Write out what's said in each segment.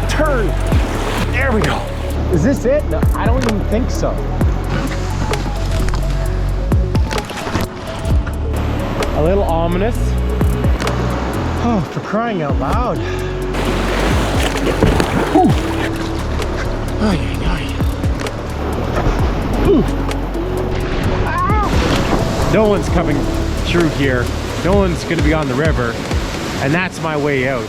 Turn. There we go. Is this it? No, I don't even think so. A little ominous. Oh, for crying out loud. Ooh. Ay, ay, ay. Ooh. Ah. No one's coming through here. No one's gonna be on the river. And that's my way out.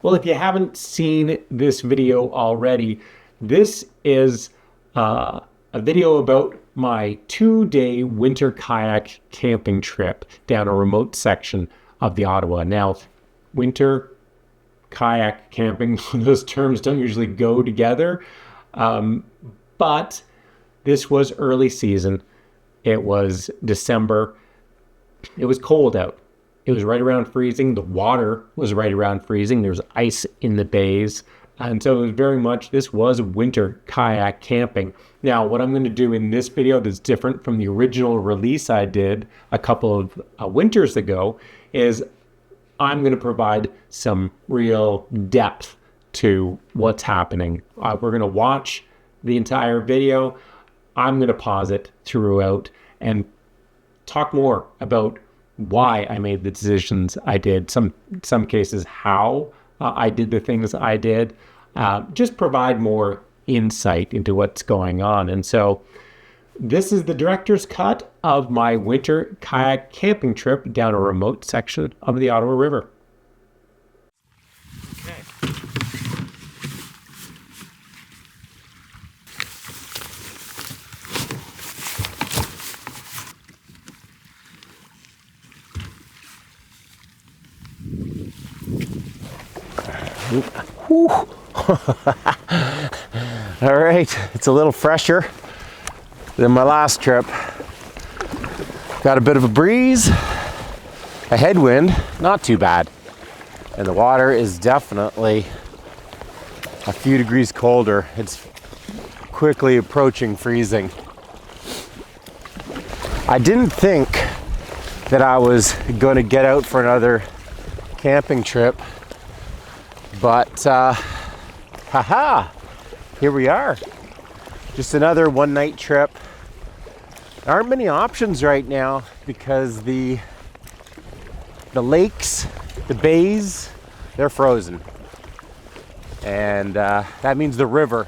Well, if you haven't seen this video already, this is a video about my 2-day winter kayak camping trip down a remote section of the Ottawa. Now, winter kayak camping, those terms don't usually go together, but this was early season. It was December. It was cold out. It was right around freezing. The water was right around freezing. There was ice in the bays. And so it was very much, this was winter kayak camping. Now, what I'm going to do in this video that's different from the original release I did a couple of winters ago is I'm going to provide some real depth to what's happening. We're going to watch the entire video. I'm going to pause it throughout and talk more about why I made the decisions I did, some cases how I did the things I did, just provide more insight into what's going on. And so this is the director's cut of my winter kayak camping trip down a remote section of the Ottawa River. Okay. All right, it's a little fresher than my last trip. Got a bit of a breeze, a headwind, not too bad. And the water is definitely a few degrees colder. It's quickly approaching freezing. I didn't think that I was going to get out for another camping trip, but haha, here we are. Just another one-night trip. There aren't many options right now because the lakes, the bays, they're frozen. And that means the river,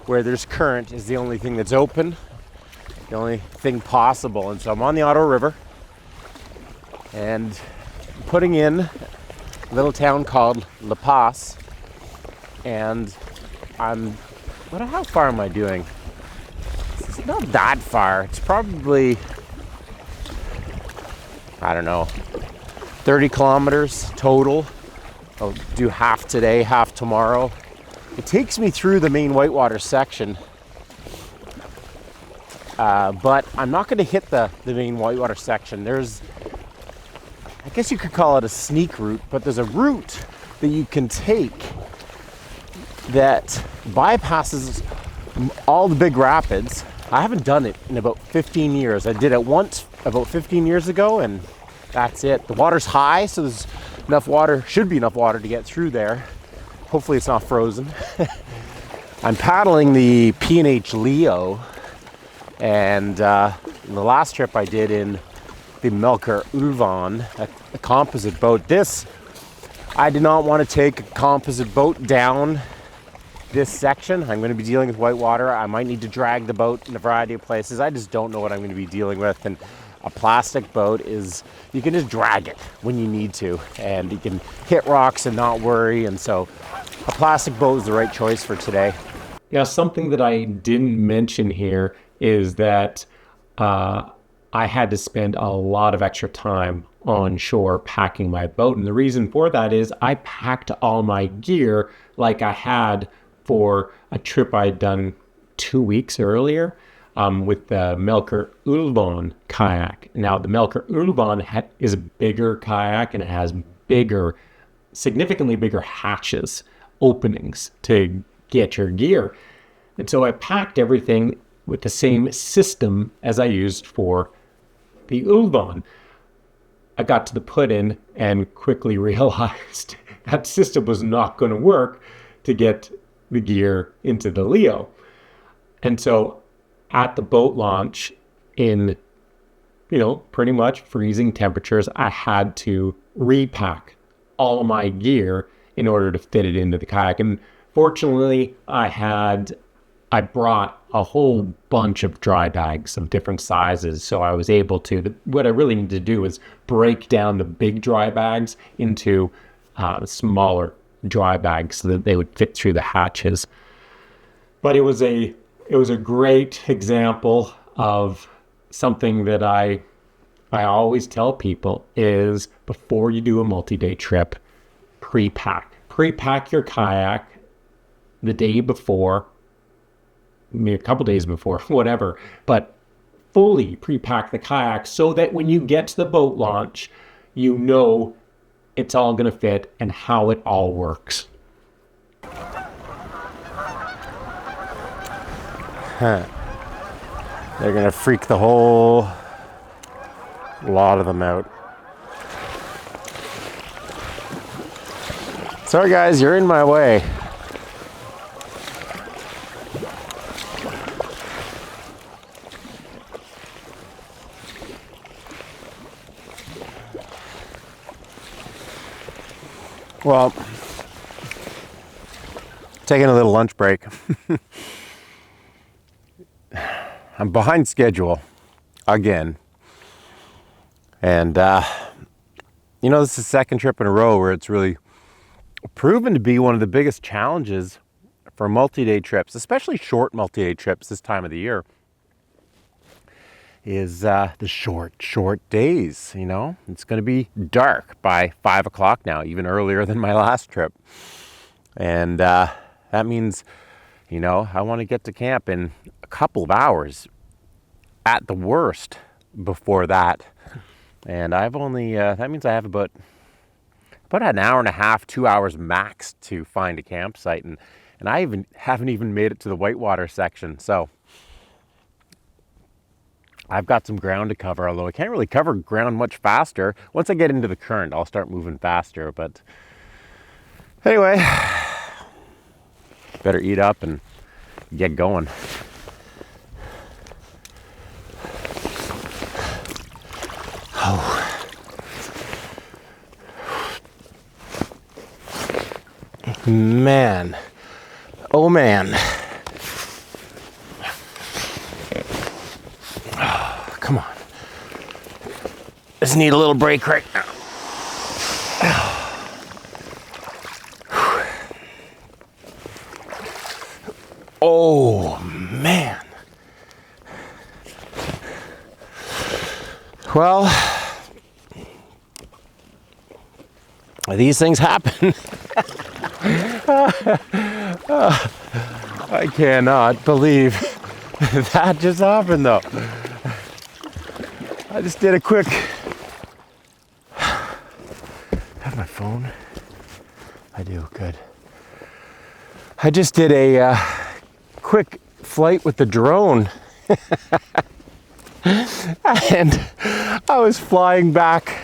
where there's current, is the only thing that's open, the only thing possible. And so I'm on the Ottawa River and putting in a little town called La Paz, and how far am I doing? It's not that far. It's probably, I don't know, 30 kilometers total. I'll do half today, half tomorrow. It takes me through the main whitewater section, but I'm not going to hit the main whitewater section. There's, I guess you could call it a sneak route, but there's a route that you can take that bypasses all the big rapids. I haven't done it in about 15 years. I did it once about 15 years ago, and that's it. The water's high, so there's enough water, should be enough water to get through there. Hopefully it's not frozen. I'm paddling the P&H Leo, and the last trip I did in the Melker Ulvan, a composite boat. This, I did not want to take a composite boat down this section. I'm going to be dealing with whitewater. I might need to drag the boat in a variety of places. I just don't know what I'm going to be dealing with. And a plastic boat is, you can just drag it when you need to, and you can hit rocks and not worry. And so a plastic boat is the right choice for today. Yeah, something that I didn't mention here is that I had to spend a lot of extra time on shore packing my boat. And the reason for that is I packed all my gear like I had for a trip I'd done 2 weeks earlier with the Melker Ulvan kayak. Now, the Melker Ulvan is a bigger kayak, and it has significantly bigger hatches, openings to get your gear. And so I packed everything with the same system as I used for the Ulvan. I got to the put-in and quickly realized that system was not going to work to get the gear into the Leo. And so at the boat launch in, pretty much freezing temperatures, I had to repack all of my gear in order to fit it into the kayak. And fortunately, I brought a whole bunch of dry bags of different sizes. So I was able to, what I really need to do is break down the big dry bags into smaller dry bags so that they would fit through the hatches. But it was a great example of something that I always tell people is before you do a multi-day trip, pre-pack your kayak the day before, maybe a couple days before, whatever, but fully pre-pack the kayak so that when you get to the boat launch, you know it's all going to fit and how it all works. They're going to freak the whole lot of them out. Sorry guys, you're in my way. Well, taking a little lunch break. I'm behind schedule again. And, this is the second trip in a row where it's really proven to be one of the biggest challenges for multi-day trips, especially short multi-day trips this time of the year, is the short days. It's going to be dark by 5 o'clock now, even earlier than my last trip. And that means, I want to get to camp in a couple of hours at the worst before that. And I've only, that means I have about an hour and a half, 2 hours max to find a campsite. And I haven't even made it to the whitewater section. So I've got some ground to cover, although I can't really cover ground much faster. Once I get into the current, I'll start moving faster. But anyway, better eat up and get going. Oh. Man. Oh man. Oh, come on. Just need a little break right now. Oh man. Well, these things happen. I cannot believe that just happened though. I just did a quick, have my phone? I do, good. I just did a quick flight with the drone. And I was flying back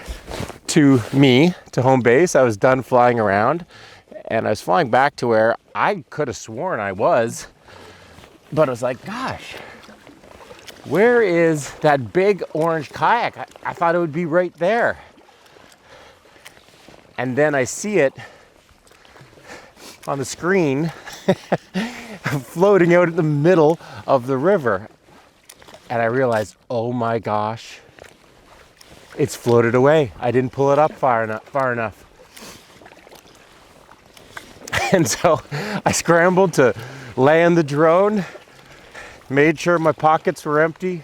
to home base. I was done flying around and I was flying back to where I could have sworn I was, but I was like, gosh, where is that big orange kayak? I thought it would be right there. And then I see it on the screen floating out in the middle of the river. And I realized, oh my gosh, it's floated away. I didn't pull it up far enough. And so I scrambled to land the drone, made sure my pockets were empty,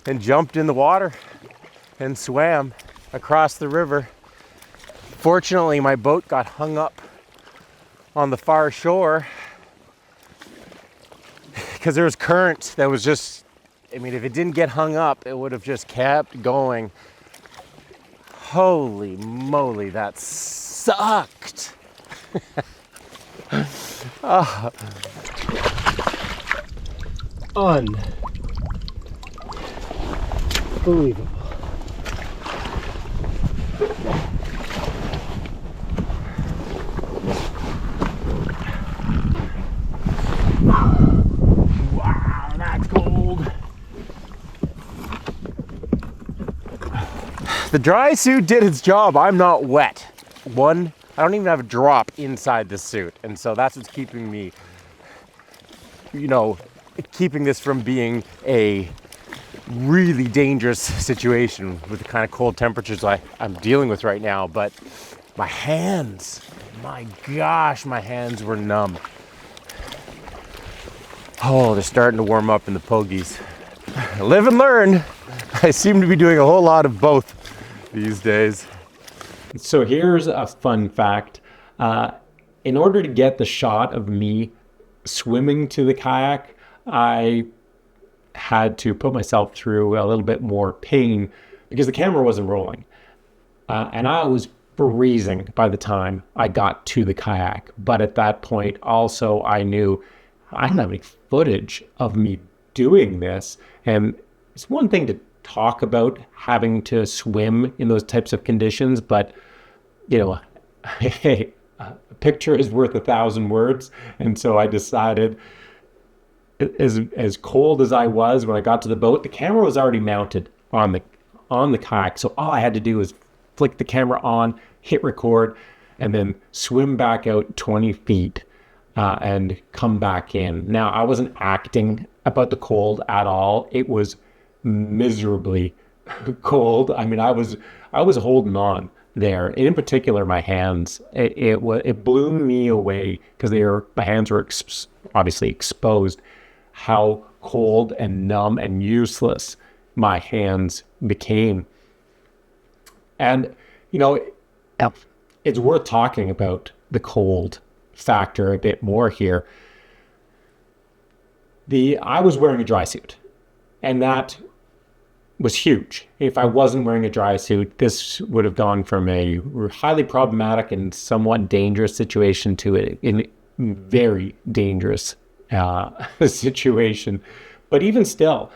and jumped in the water and swam across the river. Fortunately, my boat got hung up on the far shore because there was current that was just, if it didn't get hung up, it would have just kept going. Holy moly, that sucked. Oh. Unbelievable. Wow, that's cold. The dry suit did its job. I'm not wet. I don't even have a drop inside this suit. And so that's what's keeping me, keeping this from being a really dangerous situation with the kind of cold temperatures I'm dealing with right now. But my hands, my gosh, my hands were numb. Oh, they're starting to warm up in the pogies. Live and learn. I seem to be doing a whole lot of both these days. So here's a fun fact. In order to get the shot of me swimming to the kayak, I had to put myself through a little bit more pain because the camera wasn't rolling. And I was freezing by the time I got to the kayak. But at that point, also, I knew I didn't have any footage of me doing this. And it's one thing to talk about having to swim in those types of conditions, but, hey, a picture is worth 1,000 words. And so I decided, as cold as I was when I got to the boat, the camera was already mounted on the kayak. So all I had to do was flick the camera on, hit record, and then swim back out 20 feet and come back in. Now, I wasn't acting about the cold at all. It was miserably cold. I mean, I was holding on there. In particular, my hands. It blew me away because my hands were obviously exposed. How cold and numb and useless my hands became. And it's worth talking about the cold factor a bit more here. I was wearing a dry suit, and that was huge. If I wasn't wearing a dry suit, this would have gone from a highly problematic and somewhat dangerous situation to a very dangerous situation. But even still,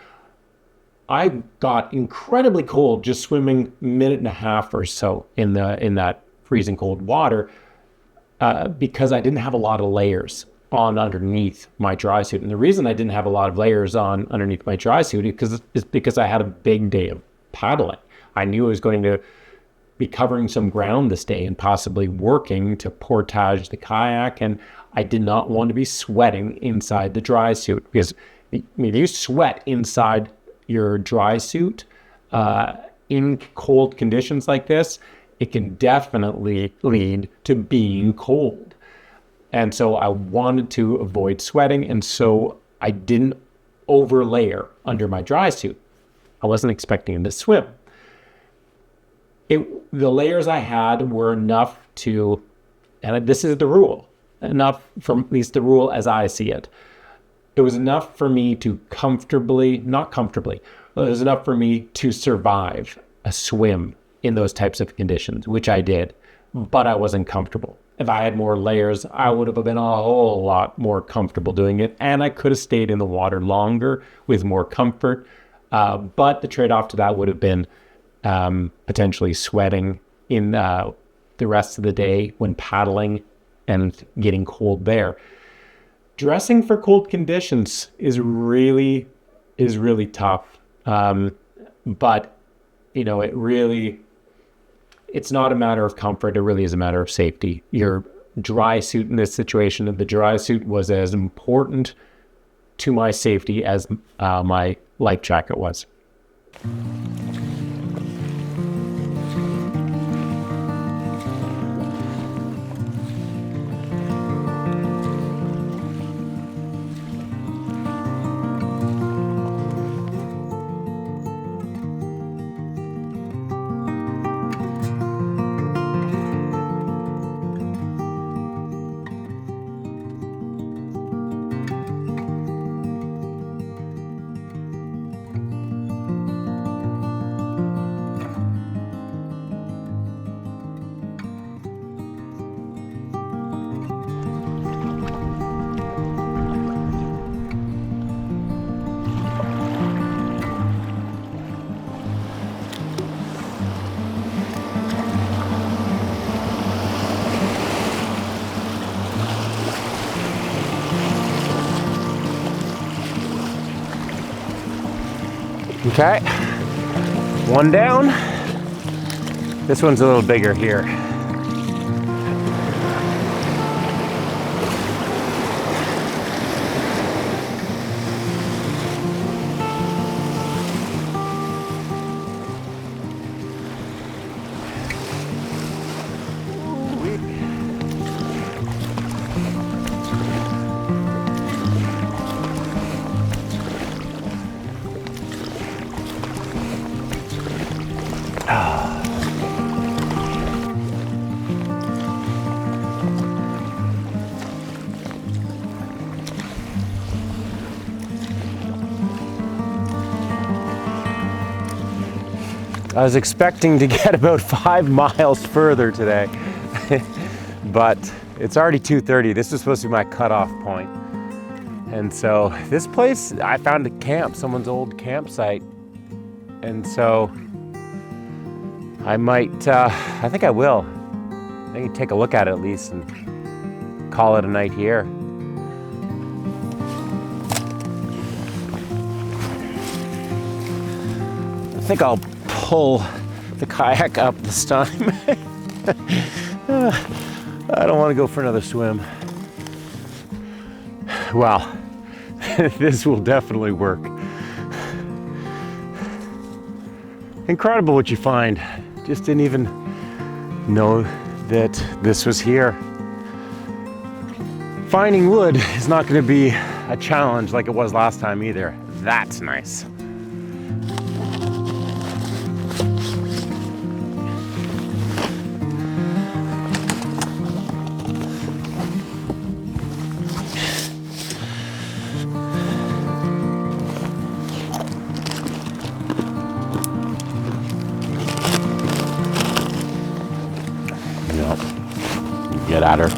I got incredibly cold just swimming a minute and a half or so in that freezing cold water because I didn't have a lot of layers on underneath my dry suit. And the reason I didn't have a lot of layers on underneath my dry suit is because I had a big day of paddling. I knew I was going to be covering some ground this day and possibly working to portage the kayak, and I did not want to be sweating inside the dry suit because you sweat inside your dry suit in cold conditions like this, it can definitely lead to being cold. And so I wanted to avoid sweating, and so I didn't overlayer under my dry suit. I wasn't expecting to swim. The layers I had were enough to, and this is the rule, enough from at least the rule as I see it. It was enough for me to it was enough for me to survive a swim in those types of conditions, which I did, but I wasn't comfortable. If I had more layers, I would have been a whole lot more comfortable doing it, and I could have stayed in the water longer with more comfort. But the trade-off to that would have been potentially sweating in the rest of the day when paddling and getting cold there. Dressing for cold conditions is really tough. But it's not a matter of comfort. It really is a matter of safety. Your dry suit in this situation, the dry suit was as important to my safety as my life jacket was. Okay, one down. This one's a little bigger here. I was expecting to get about 5 miles further today, but it's already 2:30. This was supposed to be my cutoff point. And so this place, I found a camp, someone's old campsite. And so I might, I think I will. I think take a look at it at least and call it a night here. I think I'll pull the kayak up this time. I don't want to go for another swim. Well, this will definitely work. Incredible what you find. Just didn't even know that this was here. Finding wood is not going to be a challenge like it was last time either. That's nice. Get at her.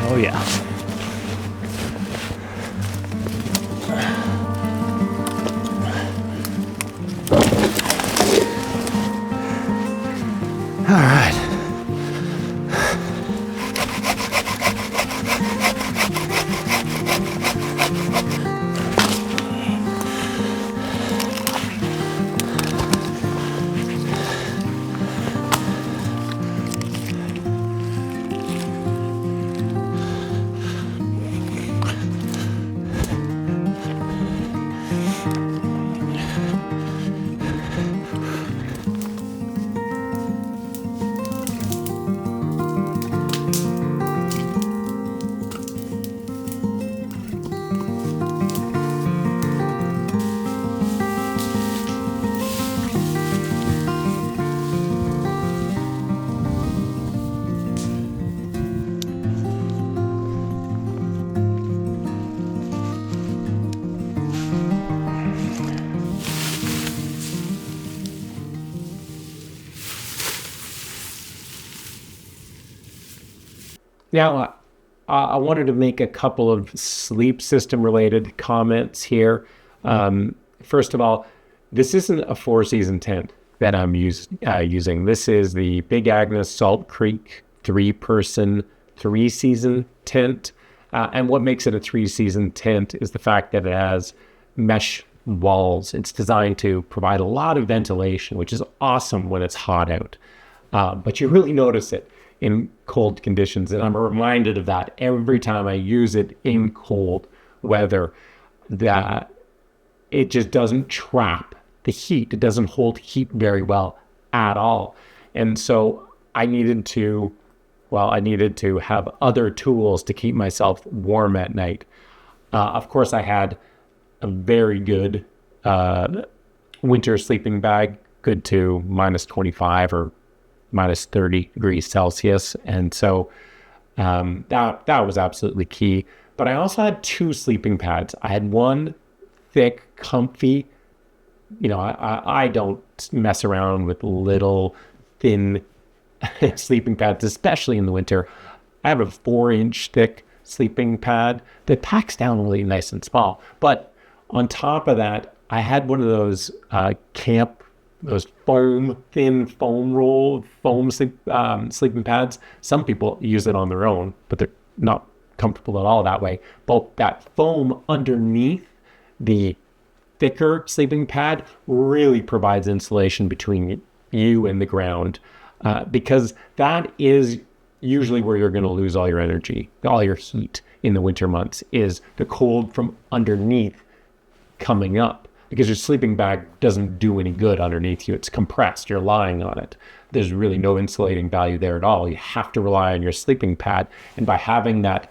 Oh yeah. All right. Now, I wanted to make a couple of sleep system related comments here. First of all, this isn't a 4-season tent that I'm using. This is the Big Agnes Salt Creek 3-person, 3-season tent. And what makes it a 3-season tent is the fact that it has mesh walls. It's designed to provide a lot of ventilation, which is awesome when it's hot out. But you really notice it in cold conditions. And I'm reminded of that every time I use it in cold weather, that it just doesn't trap the heat. It doesn't hold heat very well at all. And so I needed to have other tools to keep myself warm at night. Of course, I had a very good winter sleeping bag, good to minus 25 or minus 30 degrees Celsius. And so that was absolutely key. But I also had 2 sleeping pads. I had one thick, comfy I don't mess around with little thin sleeping pads, especially in the winter. I have a 4-inch thick sleeping pad that packs down really nice and small. But on top of that, I had one of those those thin foam roll, sleeping pads. Some people use it on their own, but they're not comfortable at all that way. But that foam underneath the thicker sleeping pad really provides insulation between you and the ground, because that is usually where you're going to lose all your energy, all your heat in the winter months, is the cold from underneath coming up, because your sleeping bag doesn't do any good underneath you. It's compressed. You're lying on it. There's really no insulating value there at all. You have to rely on your sleeping pad. And by having that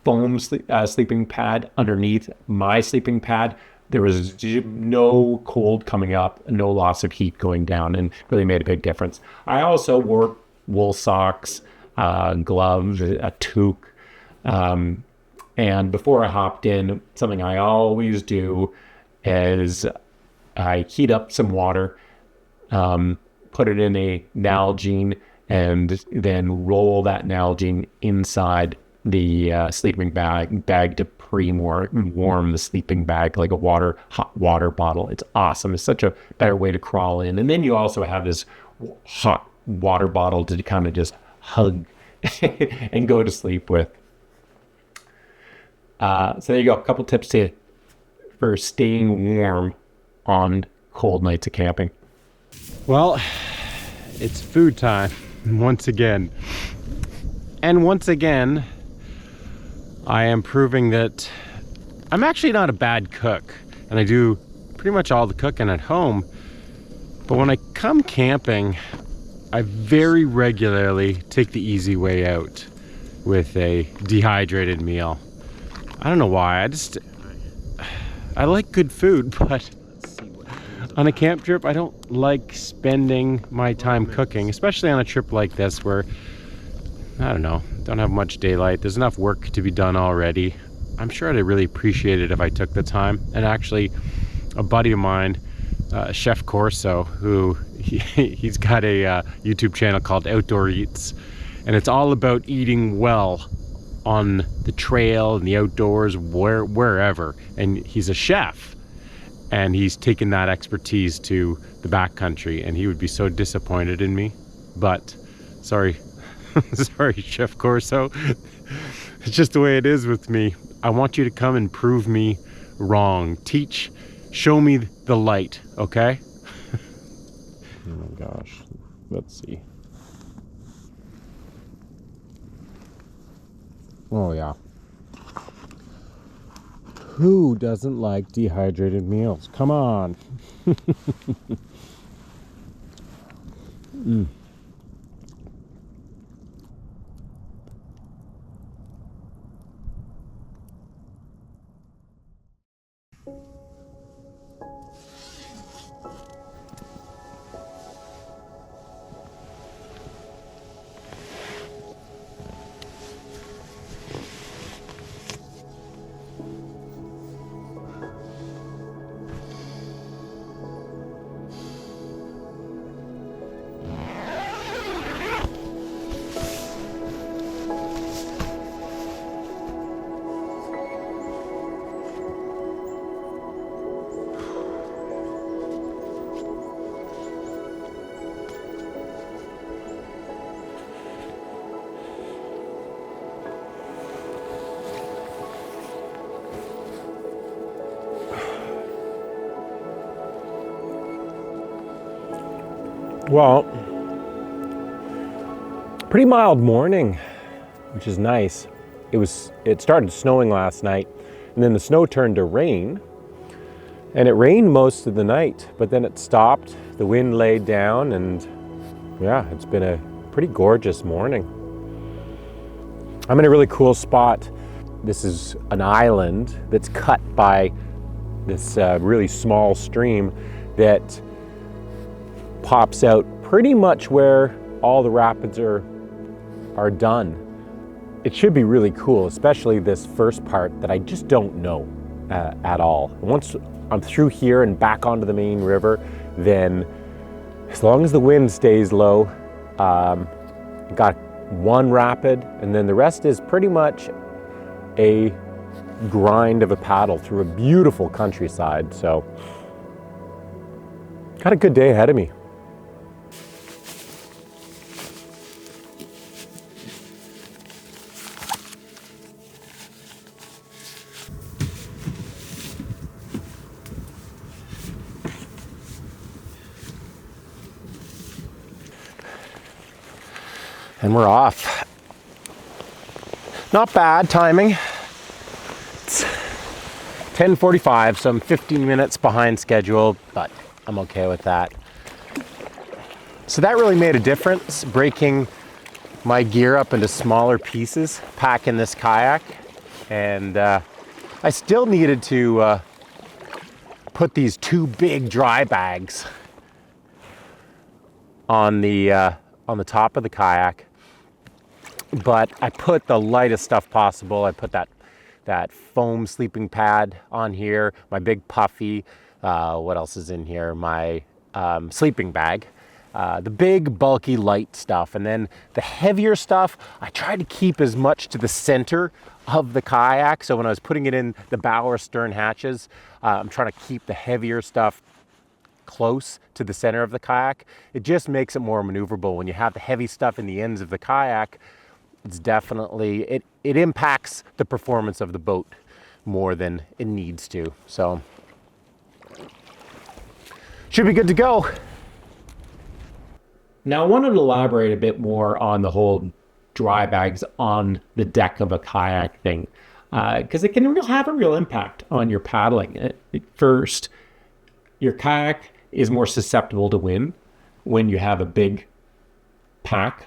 foam sleeping pad underneath my sleeping pad, there was no cold coming up, no loss of heat going down, and really made a big difference. I also wore wool socks, gloves, a toque. And before I hopped in, something I always do is I heat up some water, put it in a Nalgene, and then roll that Nalgene inside the sleeping bag to pre-warm the sleeping bag like a hot water bottle. It's awesome. It's such a better way to crawl in. And then you also have this hot water bottle to kind of just hug and go to sleep with. So there you go. A couple tips for staying warm on cold nights of camping. Well, it's food time once again. And once again, I am proving that I'm actually not a bad cook. And I do pretty much all the cooking at home. But when I come camping, I very regularly take the easy way out with a dehydrated meal. I don't know why. I like good food, but on a camp trip, I don't like spending my time cooking, especially on a trip like this where, I don't know, don't have much daylight. There's enough work to be done already. I'm sure I'd really appreciate it if I took the time. And actually, a buddy of mine, Chef Corso, who he's got a YouTube channel called Outdoor Eats, and it's all about eating well on the trail, in the outdoors, wherever. And he's a chef, and he's taken that expertise to the backcountry, and he would be so disappointed in me. But sorry, sorry, Chef Corso. It's just the way it is with me. I want you to come and prove me wrong. Show me the light, okay? Oh my gosh, let's see. Oh yeah. Who doesn't like dehydrated meals? Come on. Well, pretty mild morning, which is nice. It started snowing last night, and then the snow turned to rain, and it rained most of the night, but then it stopped, the wind laid down, and yeah, it's been a pretty gorgeous morning. I'm in a really cool spot. This is an island that's cut by this really small stream that pops out pretty much where all the rapids are done. It should be really cool, especially this first part that I just don't know. at all. Once I'm through here and back onto the main river, then as long as the wind stays low, got one rapid, and then the rest is pretty much a grind of a paddle through a beautiful countryside. So got a good day ahead of me. And we're off. Not bad timing. It's 10:45, so I'm 15 minutes behind schedule, but I'm okay with that. So that really made a difference, breaking my gear up into smaller pieces, packing this kayak. And I still needed to put these two big dry bags on the top of the kayak. But I put the lightest stuff possible. I put that foam sleeping pad on here, my big puffy, what else is in here? My sleeping bag, the big bulky light stuff. And then the heavier stuff, I tried to keep as much to the center of the kayak. So when I was putting it in the bow or stern hatches, I'm trying to keep the heavier stuff close to the center of the kayak. It just makes it more maneuverable. When you have the heavy stuff in the ends of the kayak, it's definitely, it impacts the performance of the boat more than it needs to. So should be good to go. Now I wanted to elaborate a bit more on the whole dry bags on the deck of a kayak thing, because it can have a real impact on your paddling. First, your kayak is more susceptible to wind when you have a big pack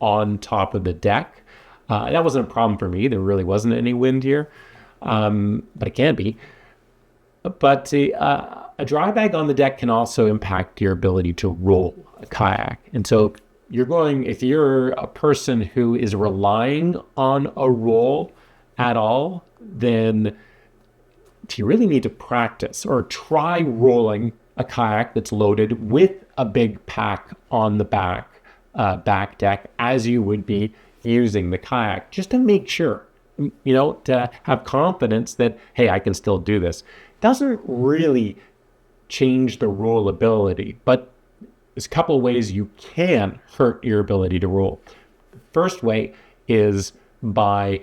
on top of the deck. That wasn't a problem for me. There really wasn't any wind here, but it can be. But a dry bag on the deck can also impact your ability to roll a kayak. And so if you're a person who is relying on a roll at all, then you really need to practice or try rolling a kayak that's loaded with a big pack on the back deck as you would be using the kayak, just to make sure, to have confidence that, hey, I can still do this. Doesn't really change the rollability, but there's a couple of ways you can hurt your ability to roll. The first way is by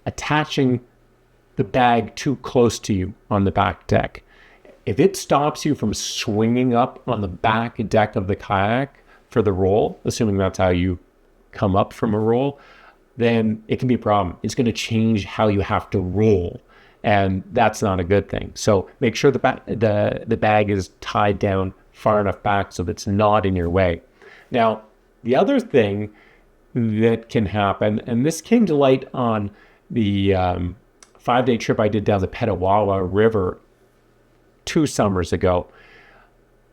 attaching the bag too close to you on the back deck. If it stops you from swinging up on the back deck of the kayak for the roll, assuming that's how you come up from a roll, then it can be a problem. It's going to change how you have to roll, and that's not a good thing. So make sure the bag is tied down far enough back so that it's not in your way. Now, the other thing that can happen, and this came to light on the 5-day trip I did down the Petawawa River 2 summers ago.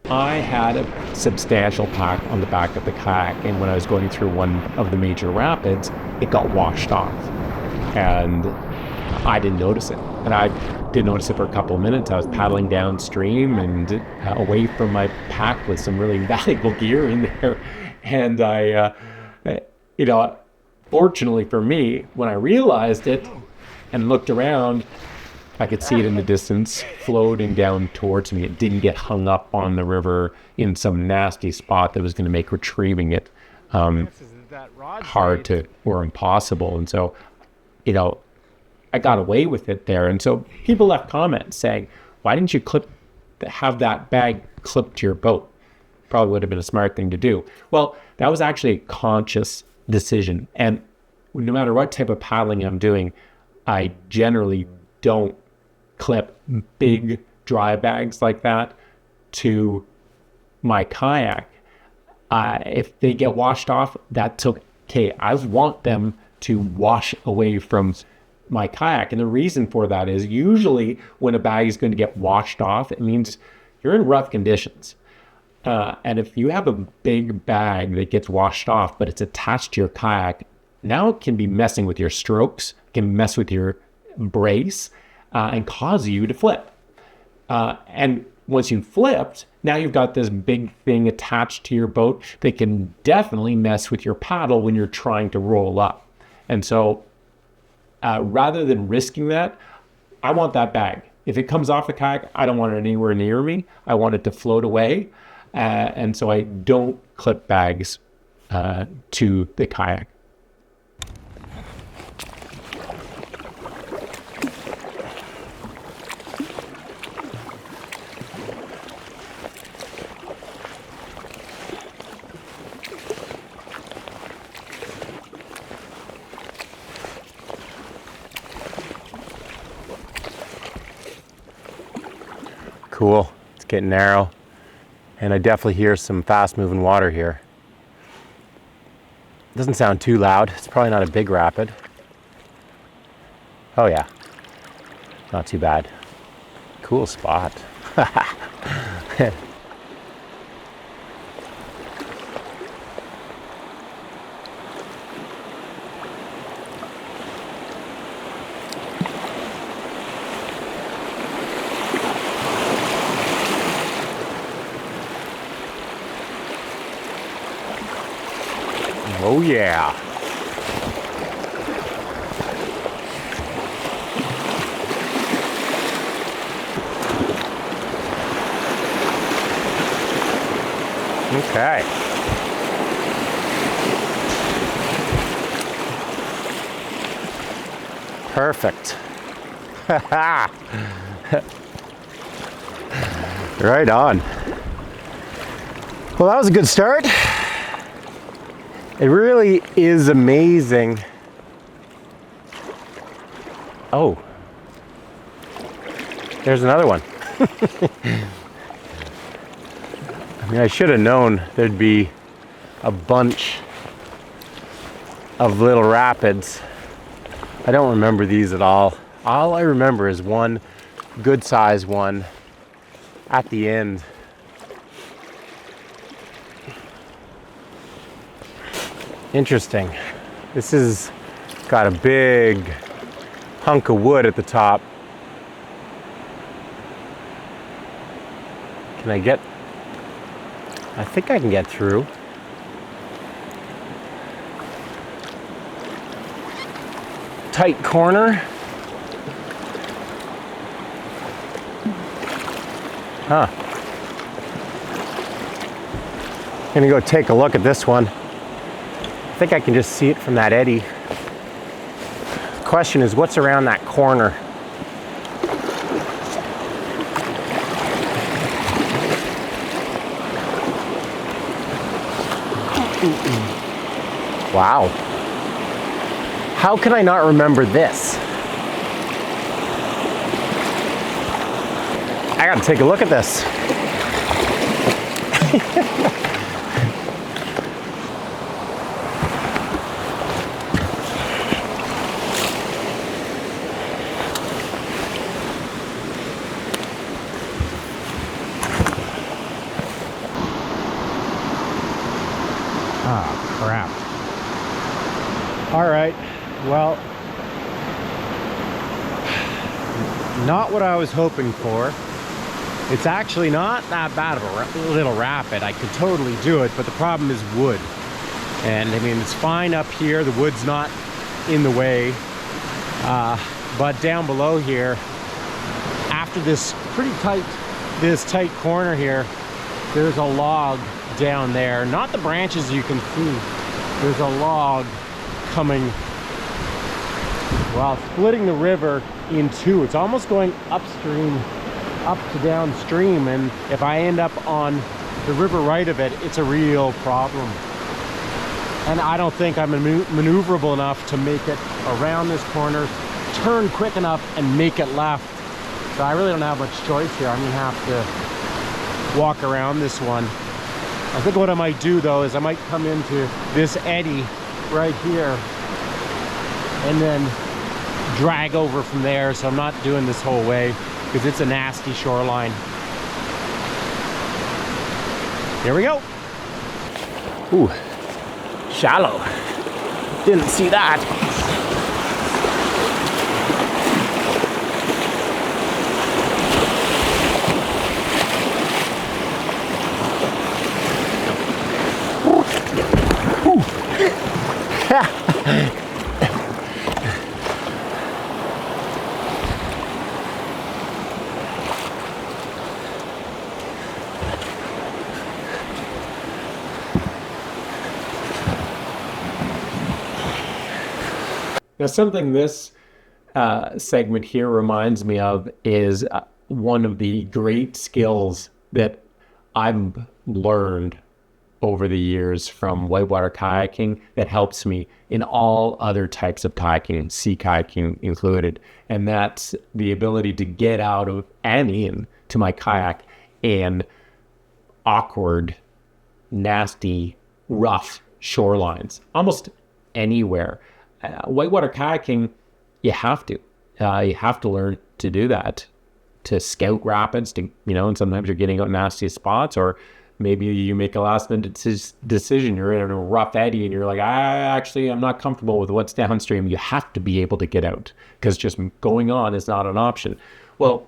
I had a substantial pack on the back of the kayak, and when I was going through one of the major rapids, it got washed off, and I didn't notice it. And I didn't notice it for a couple of minutes. I was paddling downstream and away from my pack with some really valuable gear in there, and fortunately for me, when I realized it and looked around, I could see it in the distance floating down towards me. It didn't get hung up on the river in some nasty spot that was going to make retrieving it hard to or impossible. And so, I got away with it there. And so people left comments saying, why didn't you have that bag clipped to your boat? Probably would have been a smart thing to do. Well, that was actually a conscious decision. And no matter what type of paddling I'm doing, I generally don't clip big dry bags like that to my kayak. If they get washed off, that's okay. I want them to wash away from my kayak. And the reason for that is usually when a bag is going to get washed off, it means you're in rough conditions. And if you have a big bag that gets washed off, but it's attached to your kayak, now it can be messing with your strokes, it can mess with your brace and cause you to flip. And once you flipped, now you've got this big thing attached to your boat that can definitely mess with your paddle when you're trying to roll up. And so rather than risking that, I want that bag. If it comes off the kayak, I don't want it anywhere near me. I want it to float away. And so I don't clip bags to the kayak. Cool, it's getting narrow, and I definitely hear some fast moving water here. Doesn't sound too loud. It's probably not a big rapid. Oh yeah, not too bad. Cool spot. Oh yeah. Okay. Perfect. Right on. Well, that was a good start. It really is amazing. Oh, there's another one. I mean, I should have known there'd be a bunch of little rapids. I don't remember these at all. All I remember is one good size one at the end. Interesting. This has got a big hunk of wood at the top. Can I get? I think I can get through. Tight corner. Huh. Gonna go take a look at this one. I think I can just see it from that eddy. The question is, what's around that corner? Wow. How can I not remember this? I gotta take a look at this. Ah, crap. All right, well, not what I was hoping for. It's actually not that bad of a little rapid. I could totally do it, but the problem is wood. And I mean, it's fine up here. The wood's not in the way. But down below here, after this tight corner here, there's a log down there. Not the branches you can see. There's a log coming, well, splitting the river in two. It's almost going upstream, up to downstream, and if I end up on the river right of it, it's a real problem. And I don't think I'm maneuverable enough to make it around this corner, turn quick enough, and make it left. So I really don't have much choice here. I'm gonna have to walk around this one. I think what I might do though is I might come into this eddy right here and then drag over from there, so I'm not doing this whole way because it's a nasty shoreline. Here we go. Ooh, shallow. Didn't see that. Now, something this segment here reminds me of is one of the great skills that I've learned over the years from whitewater kayaking that helps me in all other types of kayaking, sea kayaking included. And that's the ability to get out of and into my kayak in awkward, nasty, rough shorelines, almost anywhere. Whitewater kayaking, you have to learn to do that, to scout rapids, and sometimes you're getting out nasty spots, or maybe you make a last minute decision. You're in a rough eddy and you're like, I'm not comfortable with what's downstream. You have to be able to get out, because just going on is not an option. Well,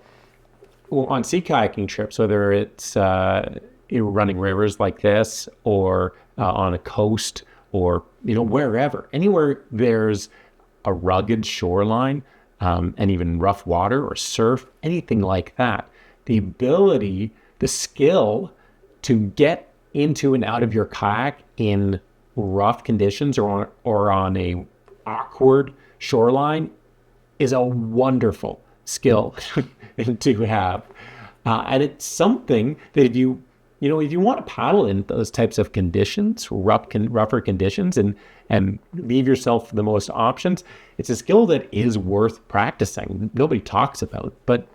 on sea kayaking trips, whether it's running rivers like this, or on a coast, or wherever, anywhere there's a rugged shoreline, and even rough water or surf, anything like that, the skill to get into and out of your kayak in rough conditions or on a awkward shoreline is a wonderful skill to have. And it's something that if you want to paddle in those types of conditions, rougher conditions, and leave yourself the most options, it's a skill that is worth practicing. Nobody talks about, but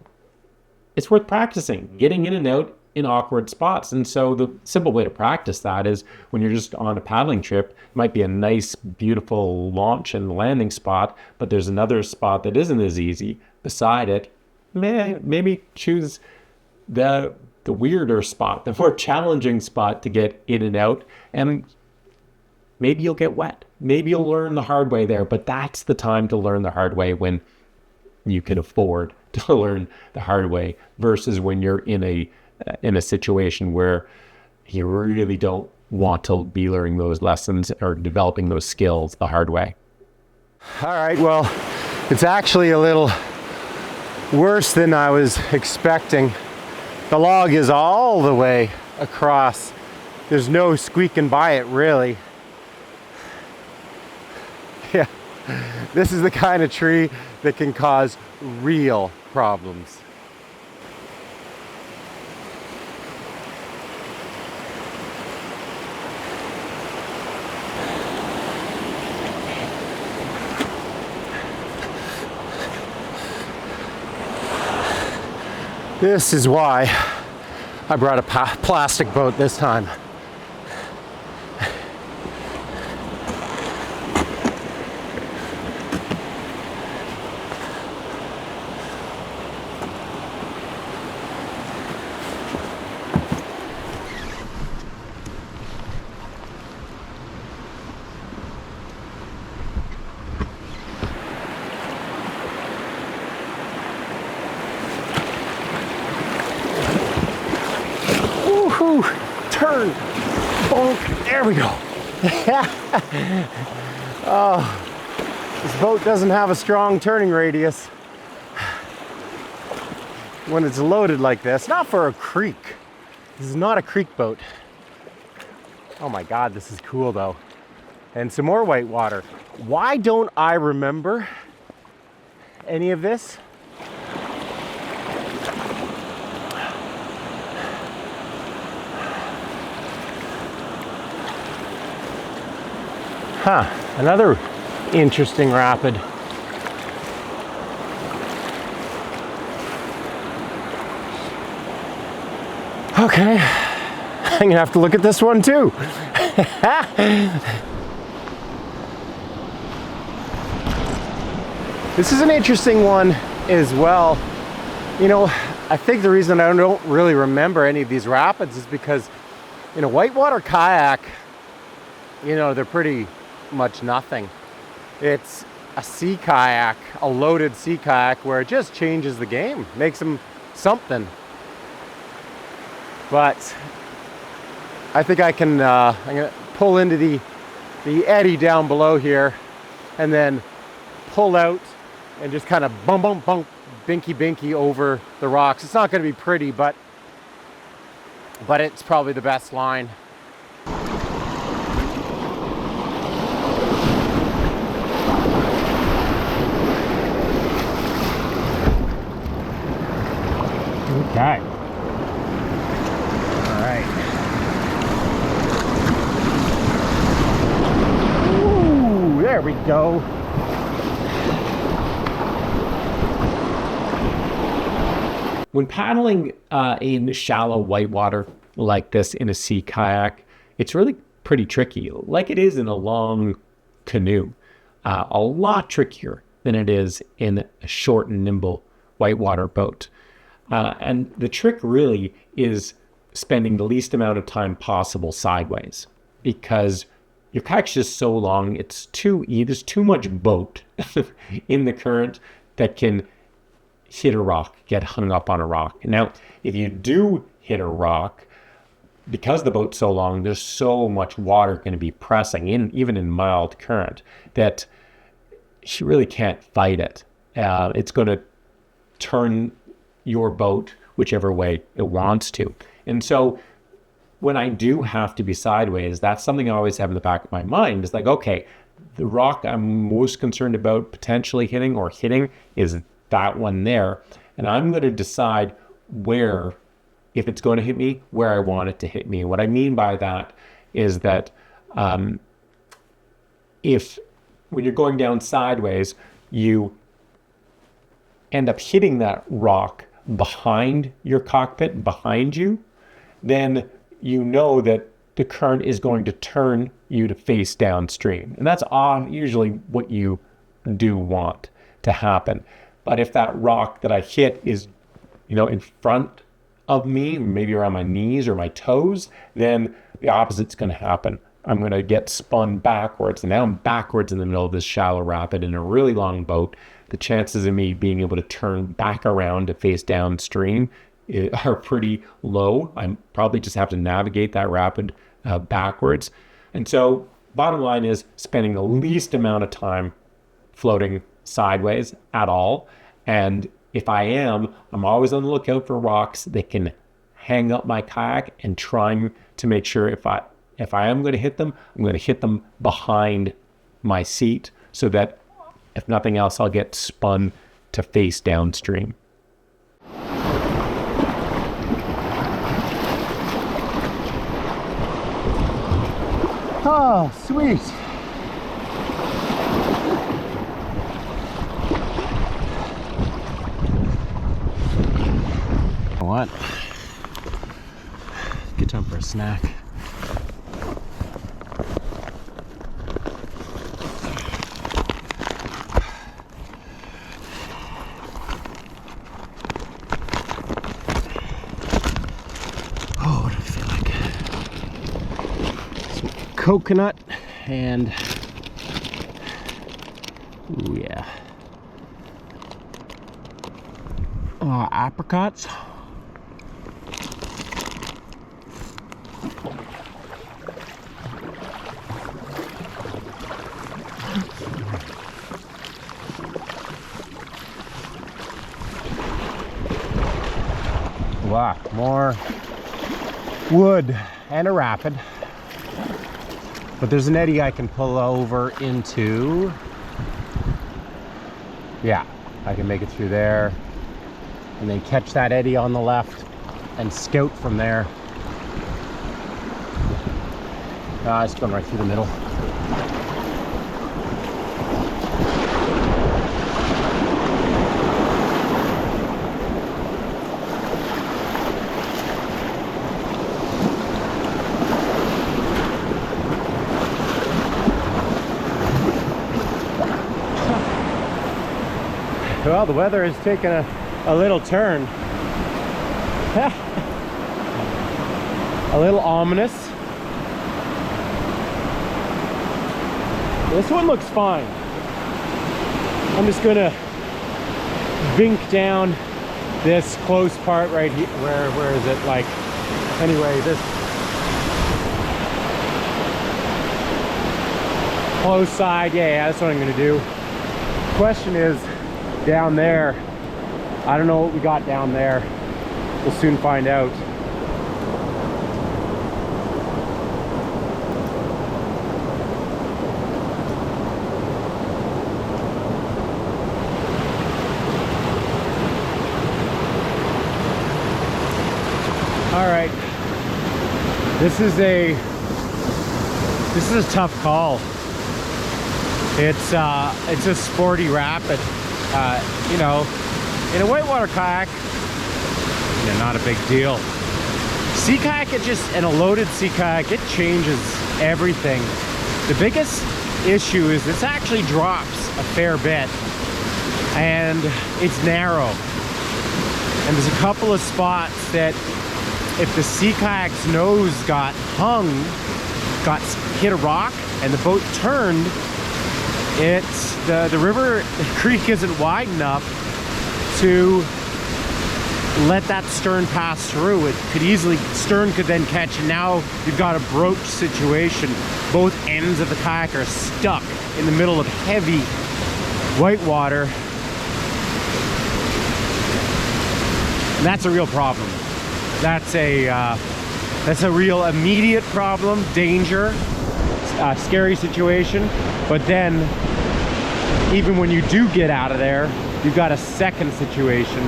it's worth practicing, getting in and out in awkward spots. And so the simple way to practice that is when you're just on a paddling trip, it might be a nice, beautiful launch and landing spot, but there's another spot that isn't as easy beside it. Maybe choose the weirder spot, the more challenging spot to get in and out, and maybe you'll get wet. Maybe you'll learn the hard way there, but that's the time to learn the hard way, when you can afford to learn the hard way, versus when you're in a situation where you really don't want to be learning those lessons or developing those skills the hard way. All right, well, it's actually a little worse than I was expecting. The log is all the way across. There's no squeaking by it, really. Yeah, this is the kind of tree that can cause real problems. This is why I brought a plastic boat this time. Turn, bonk, there we go. Oh, this boat doesn't have a strong turning radius when it's loaded like this. Not for a creek. This is not a creek boat. Oh my God, this is cool though. And some more white water. Why don't I remember any of this? Another interesting rapid. Okay, I'm gonna have to look at this one too. This is an interesting one as well. I think the reason I don't really remember any of these rapids is because in a whitewater kayak, they're pretty much nothing. It's a sea kayak, a loaded sea kayak, where it just changes the game, makes them something. But I think I'm gonna pull into the eddy down below here and then pull out and just kind of bump, bump, bump, binky, binky over the rocks. It's not going to be pretty, but it's probably the best line. Okay. All right. Ooh, there we go. When paddling in shallow whitewater like this in a sea kayak, it's really pretty tricky, like it is in a long canoe. A lot trickier than it is in a short and nimble whitewater boat. And the trick really is spending the least amount of time possible sideways, because your kayak's just so long, there's too much boat in the current that can hit a rock, get hung up on a rock. Now, if you do hit a rock, because the boat's so long, there's so much water going to be pressing in, even in mild current, that you really can't fight it. It's going to turn your boat whichever way it wants to. And so when I do have to be sideways, that's something I always have in the back of my mind. It's like, okay, the rock I'm most concerned about potentially hitting is that one there. And I'm going to decide where, if it's going to hit me, where I want it to hit me. What I mean by that is that if when you're going down sideways, you end up hitting that rock behind your cockpit, behind you, then you know that the current is going to turn you to face downstream. And that's usually what you do want to happen. But if that rock that I hit is, in front of me, maybe around my knees or my toes, then the opposite's going to happen. I'm going to get spun backwards. And now I'm backwards in the middle of this shallow rapid in a really long boat. The chances of me being able to turn back around to face downstream are pretty low. I probably just have to navigate that rapid backwards. And so bottom line is spending the least amount of time floating sideways at all. And if I am, I'm always on the lookout for rocks that can hang up my kayak, and trying to make sure if I am going to hit them, I'm going to hit them behind my seat, so that if nothing else, I'll get spun to face downstream. Oh, sweet. What? Good time for a snack. Oh, what do I feel like? Some coconut and, ooh, yeah. Apricots. Wow, more wood and a rapid. But there's an eddy I can pull over into. Yeah, I can make it through there and then catch that eddy on the left and scout from there. It's going right through the middle. Well, the weather has taken a little turn. A little ominous. This one looks fine. I'm just gonna bink down this close part right here. Where is it? Like, anyway, this close side. Yeah, that's what I'm gonna do. Question is, down there, I don't know what we got down there. We'll soon find out. All right, this is a tough call. It's a sporty rapid. You know, in a whitewater kayak, not a big deal. Sea kayak, and a loaded sea kayak, it changes everything. The biggest issue is this actually drops a fair bit, and it's narrow. And there's a couple of spots that, if the sea kayak's nose got hit a rock and the boat turned, the creek isn't wide enough to let that stern pass through. Stern could then catch, and now you've got a broach situation. Both ends of the kayak are stuck in the middle of heavy whitewater. And that's a real problem. That's a real immediate problem, danger, scary situation. But then, even when you do get out of there, you've got a second situation,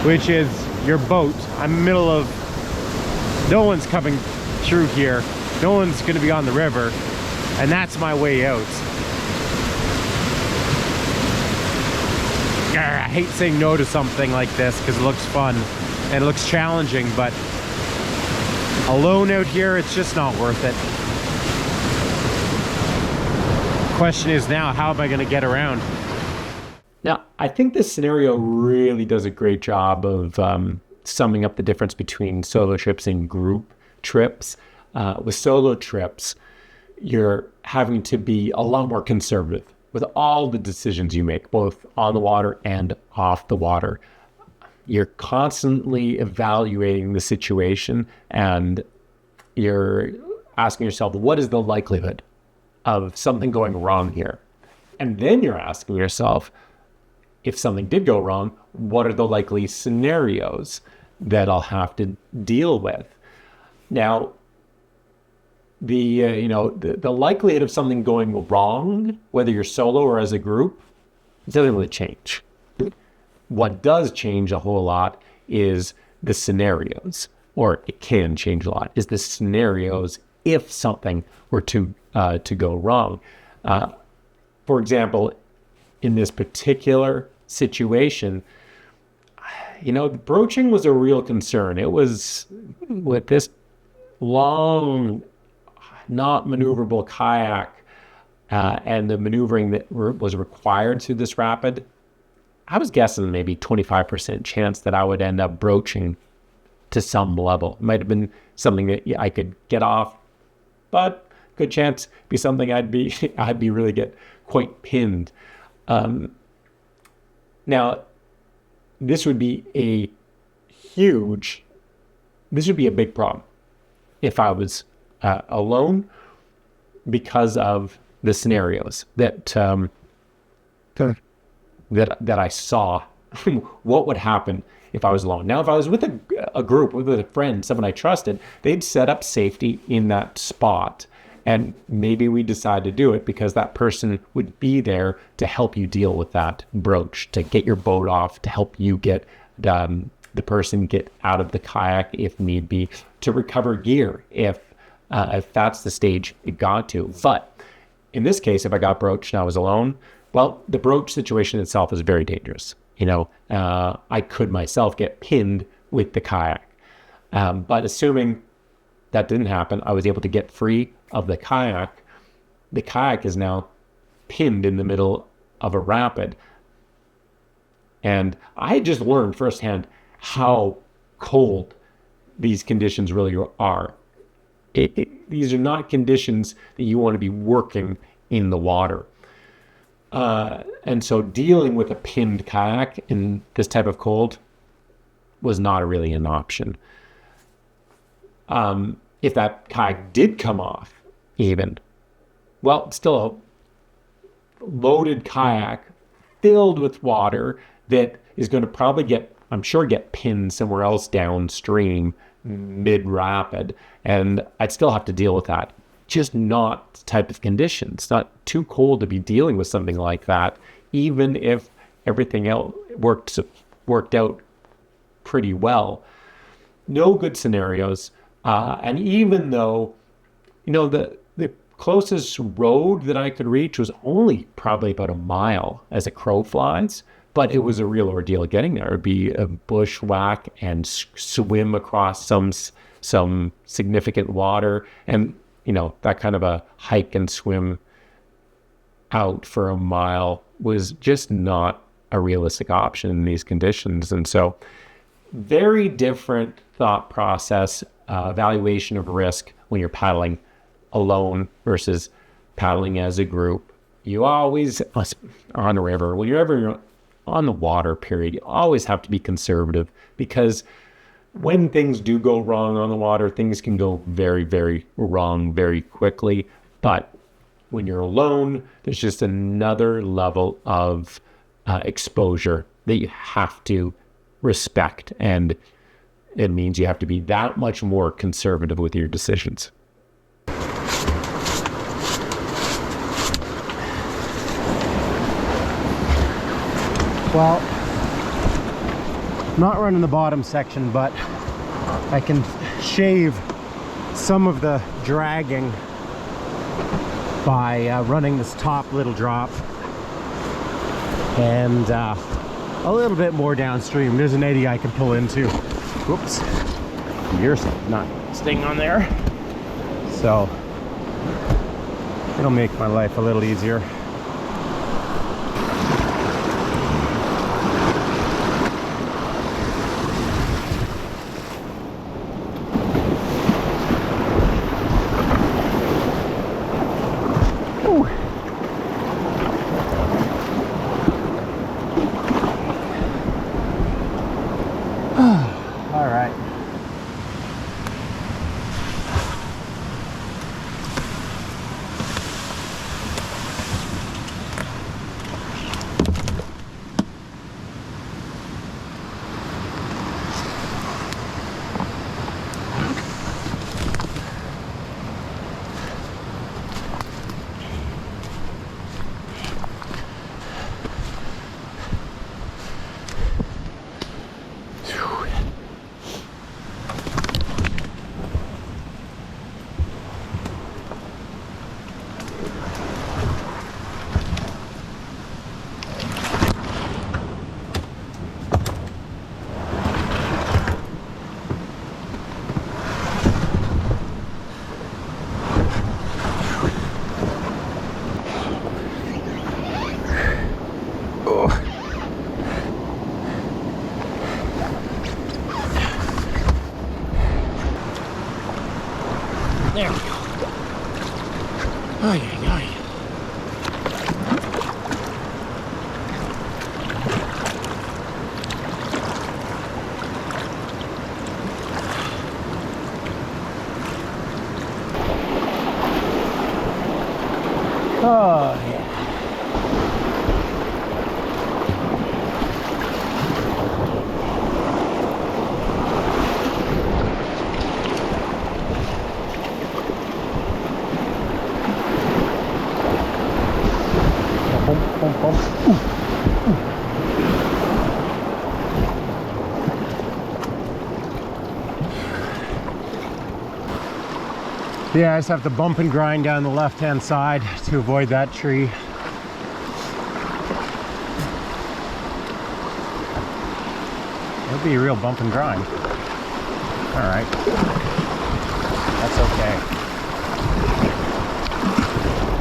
which is your boat. I'm in the middle of, no one's coming through here. No one's gonna be on the river, and that's my way out. I hate saying no to something like this because it looks fun and it looks challenging, but alone out here, it's just not worth it. Question is now, how am I gonna get around? Now, I think this scenario really does a great job of summing up the difference between solo trips and group trips. With solo trips, you're having to be a lot more conservative with all the decisions you make, both on the water and off the water. You're constantly evaluating the situation, and you're asking yourself, what is the likelihood of something going wrong here? And then you're asking yourself, if something did go wrong, what are the likely scenarios that I'll have to deal with? Now, the likelihood of something going wrong, whether you're solo or as a group, it doesn't really change. What does change a whole lot is the scenarios, or it can change a lot, is the scenarios if something were to go wrong. For example, in this particular situation, broaching was a real concern. It was with this long, not maneuverable kayak and the maneuvering that was required through this rapid, I was guessing maybe 25% chance that I would end up broaching to some level. It might have been something that I could get off, but good chance be something I'd be really get quite pinned. Now, this would be a big problem if I was alone, because of the scenarios that I saw. What would happen if I was alone? Now, if I was with a group, with a friend, someone I trusted, they'd set up safety in that spot. And maybe we decide to do it because that person would be there to help you deal with that broach, to get your boat off, to help you get the person get out of the kayak if need be, to recover gear if that's the stage it got to. But in this case, if I got broached and I was alone, well, the broach situation itself is very dangerous. I could myself get pinned with the kayak. But assuming that didn't happen, I was able to get free of the kayak. The kayak is now pinned in the middle of a rapid. And I had just learned firsthand how cold these conditions really are. These are not conditions that you want to be working in the water. And so dealing with a pinned kayak in this type of cold was not really an option. If that kayak did come off even, well, still loaded kayak filled with water that is going to probably get pinned somewhere else downstream mid-rapid. And I'd still have to deal with that. Just not the type of conditions. Not too cold to be dealing with something like that, even if everything else worked out pretty well. No good scenarios. And even though, the closest road that I could reach was only probably about a mile as a crow flies, but it was a real ordeal getting there. It'd be a bushwhack and swim across some significant water, and that kind of a hike and swim out for a mile was just not a realistic option in these conditions. And so very different thought process, evaluation of risk when you're paddling alone versus paddling as a group. You always, on a river, when you're ever on the water, period, you always have to be conservative, because when things do go wrong on the water, things can go very, very wrong very quickly. But when you're alone, there's just another level of exposure that you have to respect. And it means you have to be that much more conservative with your decisions. Well, not running the bottom section, but I can shave some of the dragging by running this top little drop and a little bit more downstream. There's an eddy I can pull into. Whoops, you're not staying on there, so it'll make my life a little easier. All right. There we go. Ay, ay, ay. Oh, yeah. Yeah, I just have to bump and grind down the left-hand side to avoid that tree. It'll be a real bump and grind. All right, that's okay.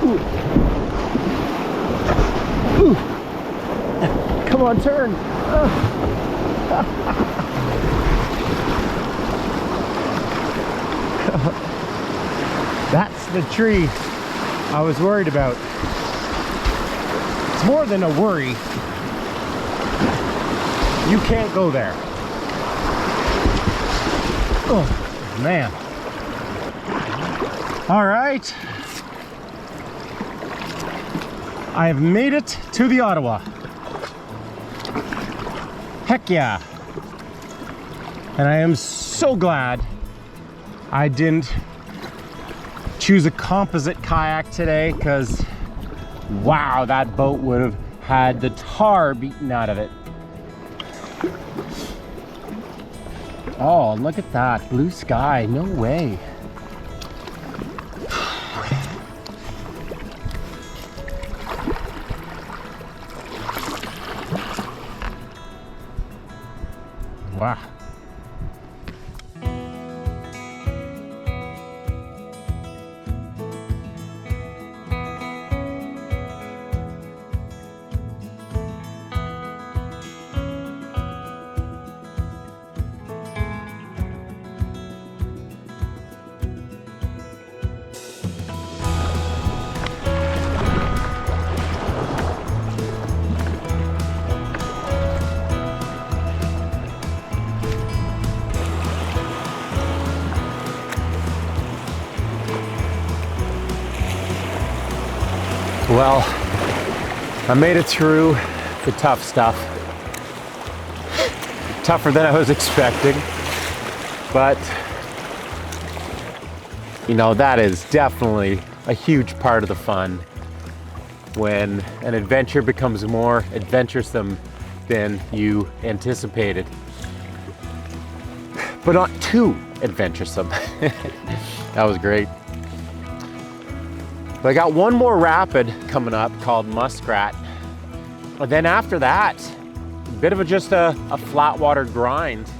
Ooh. Ooh. Come on, turn. That's the tree I was worried about. It's more than a worry. You can't go there. Oh, man. All right. I have made it to the Ottawa. Heck yeah. And I am so glad I didn't choose a composite kayak today, because wow, that boat would have had the tar beaten out of it. Oh, look at that blue sky. No way. Wow. Well, I made it through the tough stuff. Tougher than I was expecting. But, you know, that is definitely a huge part of the fun. When an adventure becomes more adventuresome than you anticipated. But not too adventuresome. That was great. But I got one more rapid coming up called Muskrat. And then after that, a bit of just a flat water grind.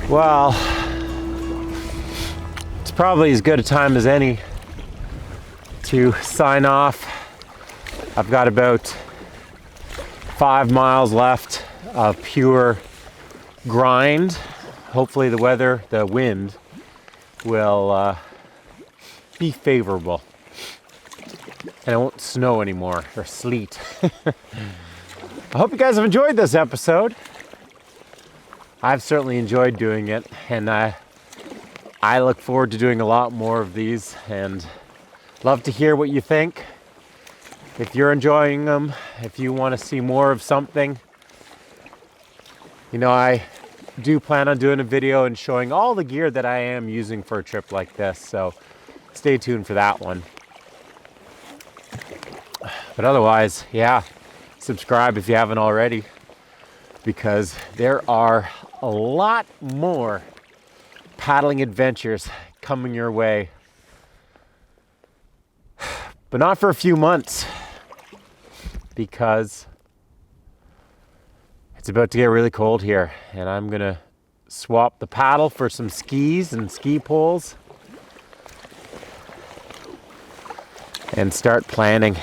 Well, it's probably as good a time as any to sign off. I've got about 5 miles left of pure grind. Hopefully the wind will be favorable and it won't snow anymore or sleet. I hope you guys have enjoyed this episode. I've certainly enjoyed doing it, and I look forward to doing a lot more of these, and love to hear what you think. If you're enjoying them, if you want to see more of something, you know, I do plan on doing a video and showing all the gear that I am using for a trip like this, so stay tuned for that one. But otherwise, yeah, subscribe if you haven't already, because there are a lot more paddling adventures coming your way. But not for a few months, because it's about to get really cold here, and I'm gonna swap the paddle for some skis and ski poles and start planning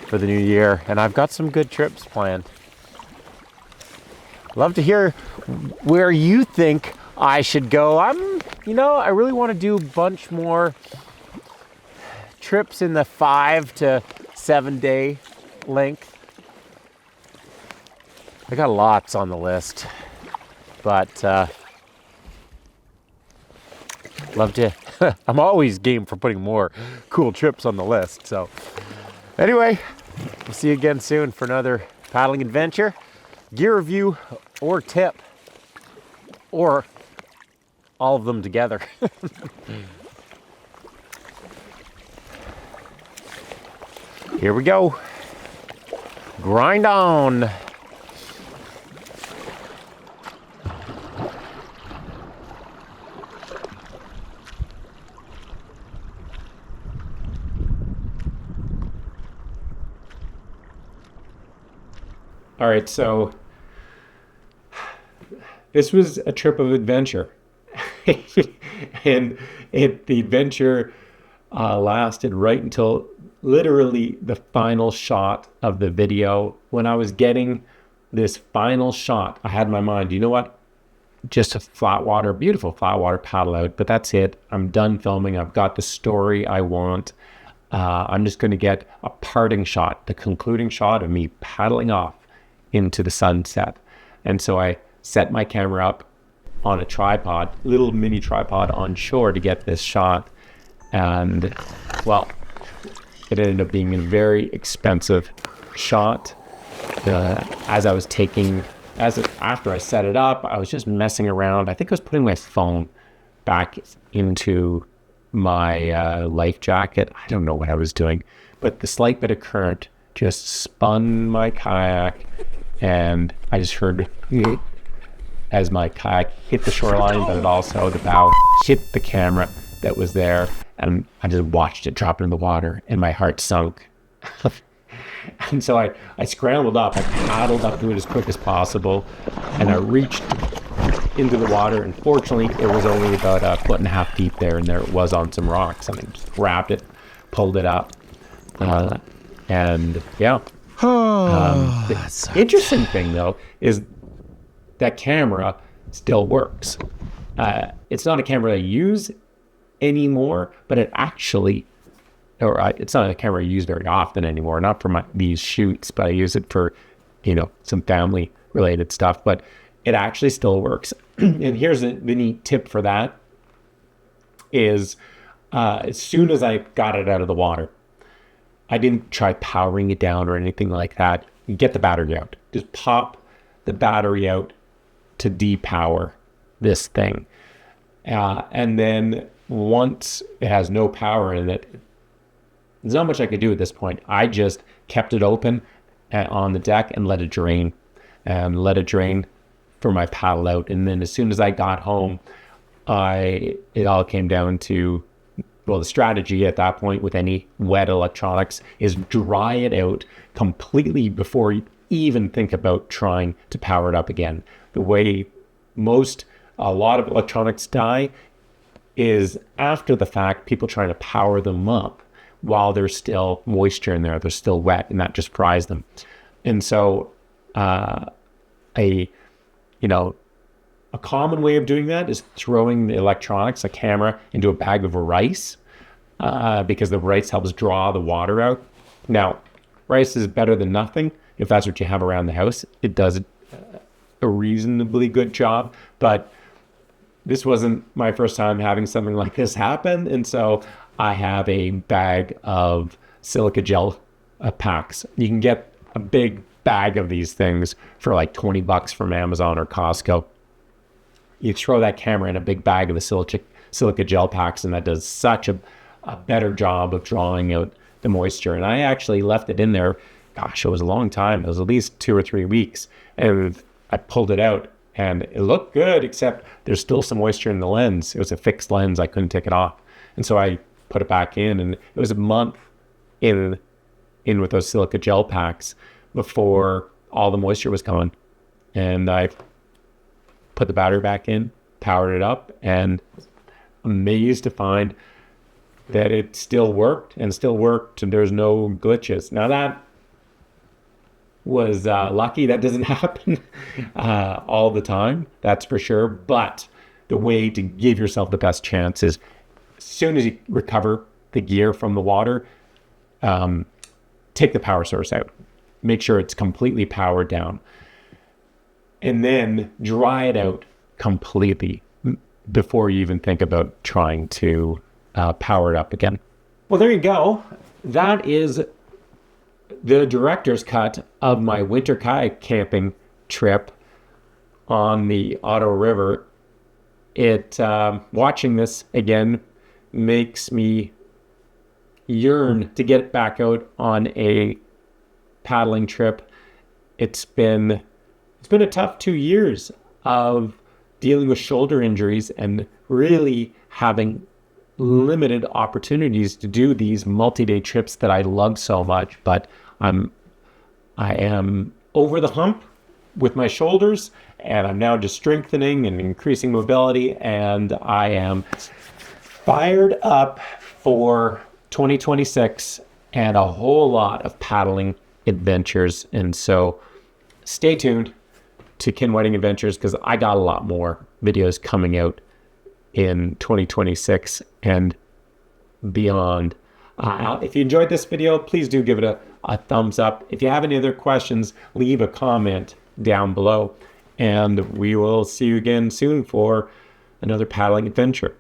for the new year. And I've got some good trips planned. Love to hear where you think I should go. I really want to do a bunch more trips in the 5 to 7 day length. I got lots on the list, but love to. I'm always game for putting more cool trips on the list. So anyway, we'll see you again soon for another paddling adventure, gear review, or tip, or all of them together. Here we go. Grind on. All right, so this was a trip of adventure. And the adventure lasted right until literally the final shot of the video. When I was getting this final shot, I had in my mind, you know what? Just a flat water, beautiful flat water paddle out, but that's it. I'm done filming. I've got the story I want. I'm just going to get a parting shot, the concluding shot of me paddling off into the sunset. And so I set my camera up on a tripod, little mini tripod on shore to get this shot. And well, it ended up being a very expensive shot. After I set it up, I was just messing around. I think I was putting my phone back into my life jacket. I don't know what I was doing, but the slight bit of current just spun my kayak, and I just heard as my kayak hit the shoreline, but it also, the bow hit the camera that was there, and I just watched it drop into the water, and my heart sunk. And so I scrambled up, I paddled up to it as quick as possible, and I reached into the water, and fortunately it was only about 1.5 foot deep there, and there it was on some rocks, and I just grabbed it, pulled it up, and yeah. The interesting thing though is that camera still works. It's not a camera I use anymore, but it actually, it's not a camera I use very often anymore, not for these shoots, but I use it for, some family related stuff, but it actually still works. And here's the neat tip for that is, as soon as I got it out of the water, I didn't try powering it down or anything like that. You get the battery out. Just pop the battery out to depower this thing. And then once it has no power in it, there's not much I could do at this point. I just kept it open on the deck and let it drain. For my paddle out. And then as soon as I got home, it all came down to, the strategy at that point with any wet electronics is dry it out completely before you even think about trying to power it up again. The way a lot of electronics die is after the fact, people trying to power them up while there's still moisture in there, they're still wet, and that just fries them. And so a common way of doing that is throwing the electronics, a camera, into a bag of rice, because the rice helps draw the water out. Now, rice is better than nothing. If that's what you have around the house, it does a reasonably good job, but this wasn't my first time having something like this happen. And so I have a bag of silica gel packs. You can get a big bag of these things for like $20 from Amazon or Costco. You throw that camera in a big bag of the silica gel packs, and that does such a better job of drawing out the moisture. And I actually left it in there, it was a long time. It was at least 2 or 3 weeks. And I pulled it out and it looked good, except there's still some moisture in the lens. It was a fixed lens. I couldn't take it off. And so I put it back in, and it was a month in with those silica gel packs before all the moisture was gone. And I put the battery back in, powered it up, and amazed to find that it still worked, and there's no glitches. Now that was lucky. That doesn't happen all the time, that's for sure. But the way to give yourself the best chance is, as soon as you recover the gear from the water, take the power source out. Make sure it's completely powered down. And then dry it out completely before you even think about trying to power it up again. Well, there you go. That is the director's cut of my winter kayak camping trip on the Ottawa River. Watching this again makes me yearn to get back out on a paddling trip. It's been a tough 2 years of dealing with shoulder injuries and really having limited opportunities to do these multi-day trips that I love so much. But I am over the hump, with my shoulders, and I'm now just strengthening and increasing mobility, and I am fired up for 2026 and a whole lot of paddling adventures. And so stay tuned to Ken Whiting Adventures, because I got a lot more videos coming out in 2026 and beyond. If you enjoyed this video, please do give it a thumbs up. If you have any other questions, leave a comment down below, and we will see you again soon for another paddling adventure.